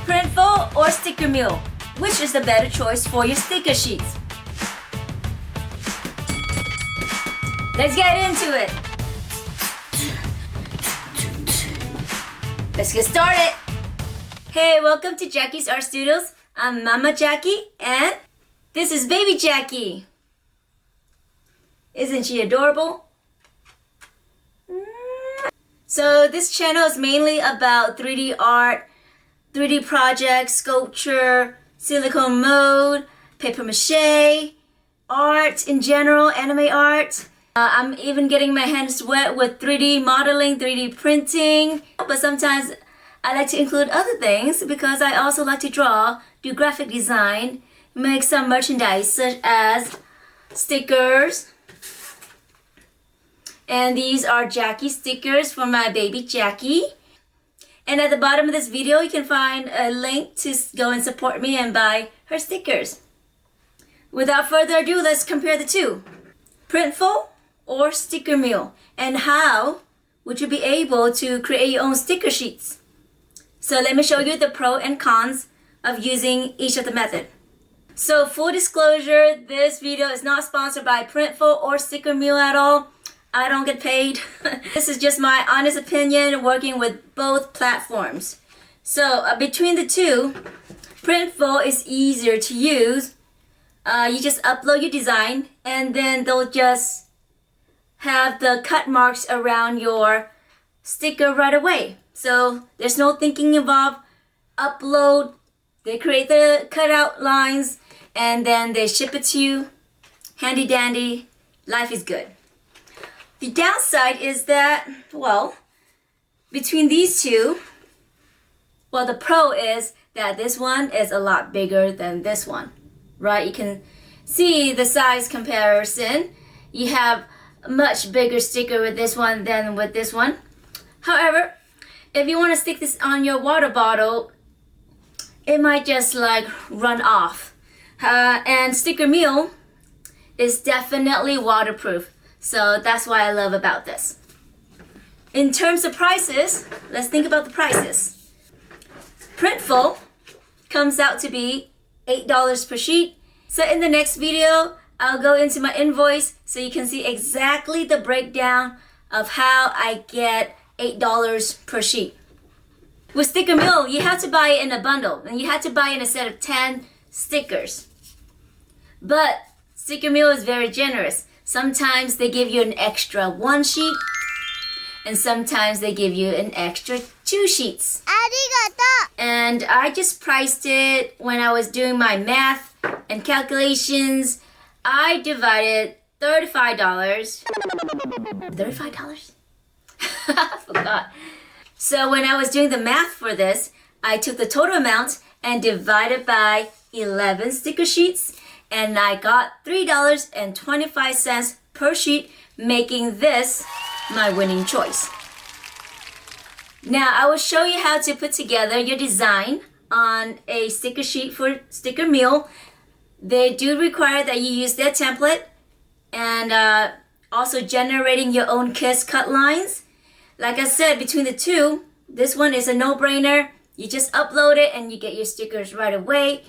Printful or Stickermule? Which is the better choice for your sticker sheets? Let's get into it. Let's get started. Hey, welcome to Jackie's Art Studios. I'm Mama Jackie and this is Baby Jackie. Isn't she adorable? So this channel is mainly about 3D art, 3D projects, sculpture, silicone mold, paper mache, art in general, anime art. I'm even getting my hands wet with 3D modeling, 3D printing. But sometimes I like to include other things because I also like to draw, do graphic design, make some merchandise such as stickers. And these are Jackie stickers for my baby Jackie. And at the bottom of this video, you can find a link to go and support me and buy her stickers. Without further ado, let's compare the two. Printful or Stickermule, and how would you be able to create your own sticker sheets? So let me show you the pros and cons of using each of the method. So full disclosure, this video is not sponsored by Printful or Stickermule at all. I don't get paid. This is just my honest opinion working with both platforms. So between the two, Printful is easier to use. You just upload your design and then they'll just have the cut marks around your sticker right away. So there's no thinking involved. Upload, they create the cutout lines, and then they ship it to you. Handy dandy, life is good. The downside is that, well, between these two, well, the pro is that this one is a lot bigger than this one, right? You can see the size comparison. You have a much bigger sticker with this one than with this one. However, if you want to stick this on your water bottle, it might just like run off. And Stickermule is definitely waterproof. So that's what I love about this. In terms of prices, let's think about the prices. Printful comes out to be $8 per sheet. So in the next video, I'll go into my invoice so you can see exactly the breakdown of how I get $8 per sheet. With Stickermule, you have to buy it in a bundle, and you have to buy in a set of 10 stickers. But Stickermule is very generous. Sometimes they give you an extra 1 sheet, and sometimes they give you an extra 2 sheets. Arigato. And I just priced it when I was doing my math and calculations. I divided $35. $35? I forgot. So when I was doing the math for this, I took the total amount and divided by 11 sticker sheets, and I got $3.25 per sheet, making this my winning choice. Now I will show you how to put together your design on a sticker sheet for Stickermule. They do require that you use their template and also generating your own kiss cut lines. Like I said, between the two, this one is a no-brainer. You just upload it and you get your stickers right away.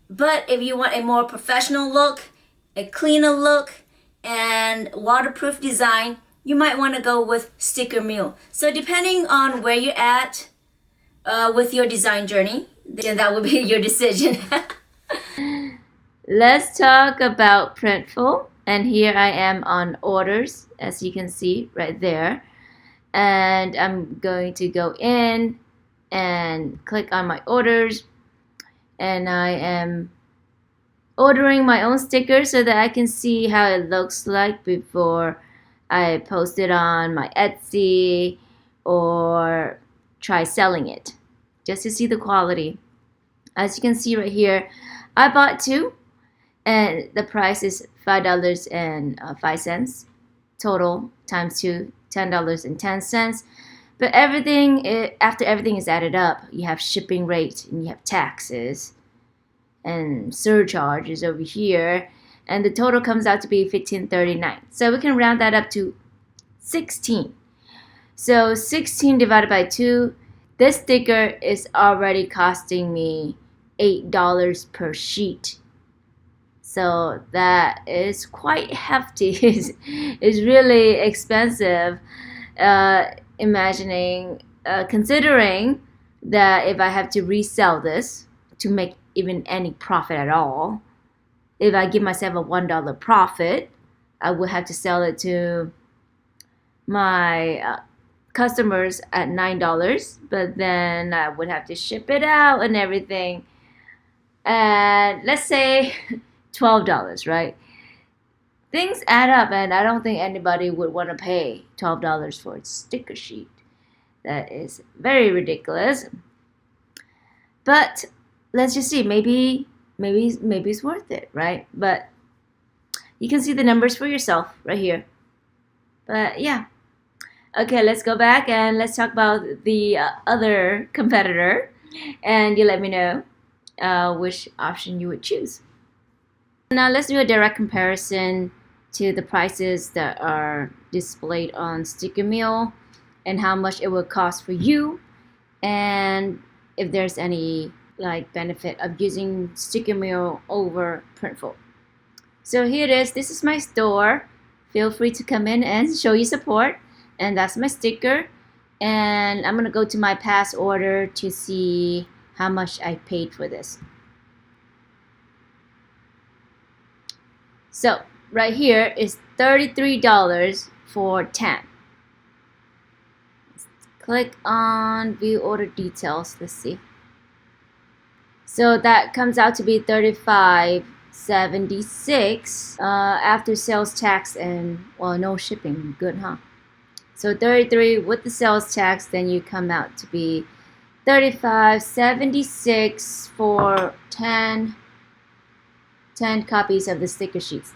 But if you want a more professional look, a cleaner look, and waterproof design, you might want to go with Stickermule. So depending on where you're at with your design journey, then that will be your decision. Let's talk about Printful. And here I am on orders, as you can see right there. And I'm going to go in and click on my orders. And I am ordering my own sticker so that I can see how it looks like before I post it on my Etsy or try selling it, just to see the quality. As you can see right here, I bought 2 and the price is $5.05 total times 2, $10.10. But everything, after everything is added up, you have shipping rate and you have taxes and surcharges over here, and the total comes out to be $15.39. So we can round that up to 16. So 16 divided by 2 This sticker is already costing me $8 per sheet. So that is quite hefty. It's really expensive. Considering that if I have to resell this to make even any profit at all, if I give myself a $1 profit, I would have to sell it to my customers at $9, but then I would have to ship it out and everything. And let's say $12, right? Things add up, and I don't think anybody would want to pay $12 for a sticker sheet. That is very ridiculous. But let's just see, maybe it's worth it, right? But you can see the numbers for yourself right here. But yeah. Okay, let's go back and let's talk about the other competitor, and you let me know which option you would choose. Now let's do a direct comparison to the prices that are displayed on Stickermule and how much it would cost for you, and if there's any benefit of using Stickermule over Printful. So here it is. This is my store. Feel free to come in and show your support. And that's my sticker. And I'm gonna go to my past order to see how much I paid for this. So right here is $33 for 10. Let's click on view order details. Let's see. So that comes out to be $35.76 after sales tax and no shipping. Good, huh? So 33 with the sales tax, then you come out to be $35.76 for 10 copies of the sticker sheets.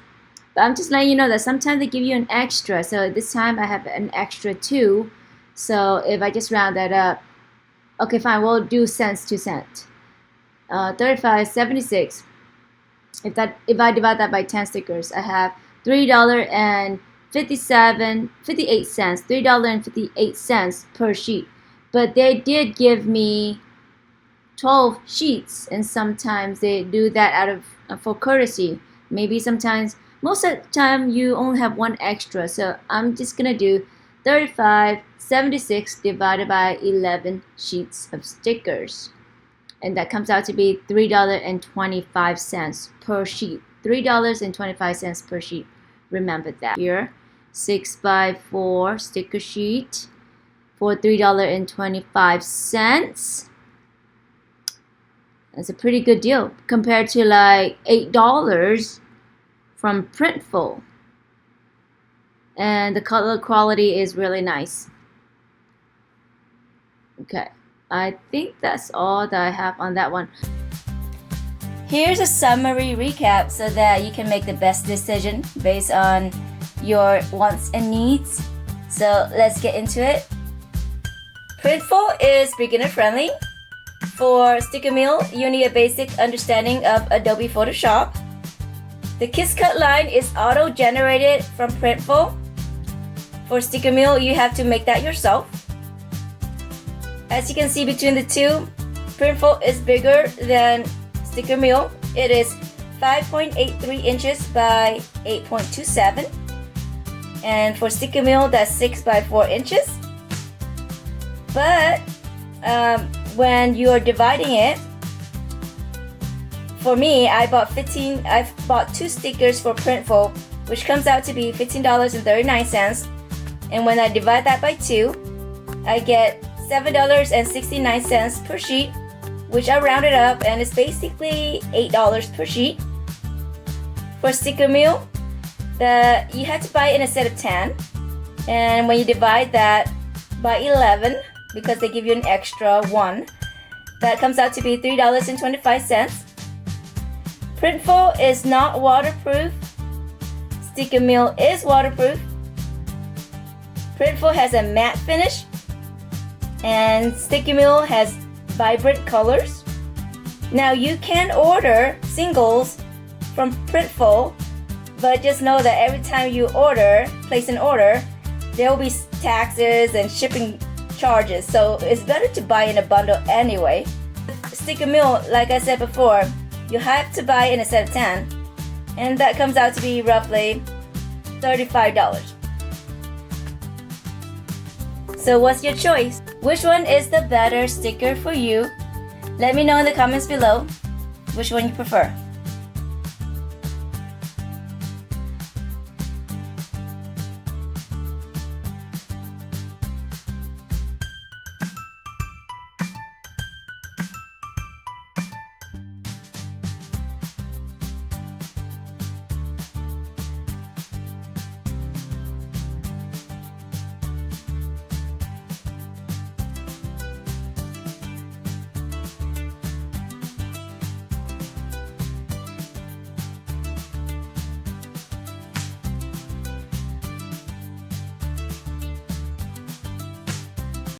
But I'm just letting you know that sometimes they give you an extra. So this time I have an extra 2. So if I just round that up, okay, fine, we'll do cents to cent. $35.76. If I divide that by 10 stickers, I have $3.58 per sheet. But they did give me 12 sheets, and sometimes they do that out of for courtesy. Maybe sometimes, most of the time, you only have one extra. So I'm just gonna do $35.76 divided by 11 sheets of stickers, and that comes out to be $3.25 per sheet. $3.25 per sheet. Remember that. Here, 6x4 sticker sheet for $3.25. That's a pretty good deal compared to like $8 from Printful. And the color quality is really nice. Okay, I think that's all that I have on that one. Here's a summary recap so that you can make the best decision based on your wants and needs. So let's get into it. Printful is beginner friendly. For Stickermule, you need a basic understanding of Adobe Photoshop. The Kiss Cut line is auto-generated from Printful. For Stickermule, you have to make that yourself. As you can see between the two, Printful is bigger than Stickermule. It is 5.83 inches by 8.27. And for Stickermule, that's 6 by 4 inches. But when you are dividing it, for me, I bought 2 stickers for Printful, which comes out to be $15.39. And when I divide that by 2, I get $7.69 per sheet, which I rounded up, and it's basically $8 per sheet. For Stickermule, you have to buy it in a set of 10, and when you divide that by 11, because they give you an extra 1, that comes out to be $3.25. Printful is not waterproof. Stickermule is waterproof. Printful has a matte finish, and Stickermule has vibrant colors. Now you can order singles from Printful, but just know that every time you place an order, there will be taxes and shipping charges, so it's better to buy in a bundle anyway. Stickermule, like I said before, you have to buy in a set of 10, and that comes out to be roughly $35. So what's your choice? Which one is the better sticker for you? Let me know in the comments below which one you prefer.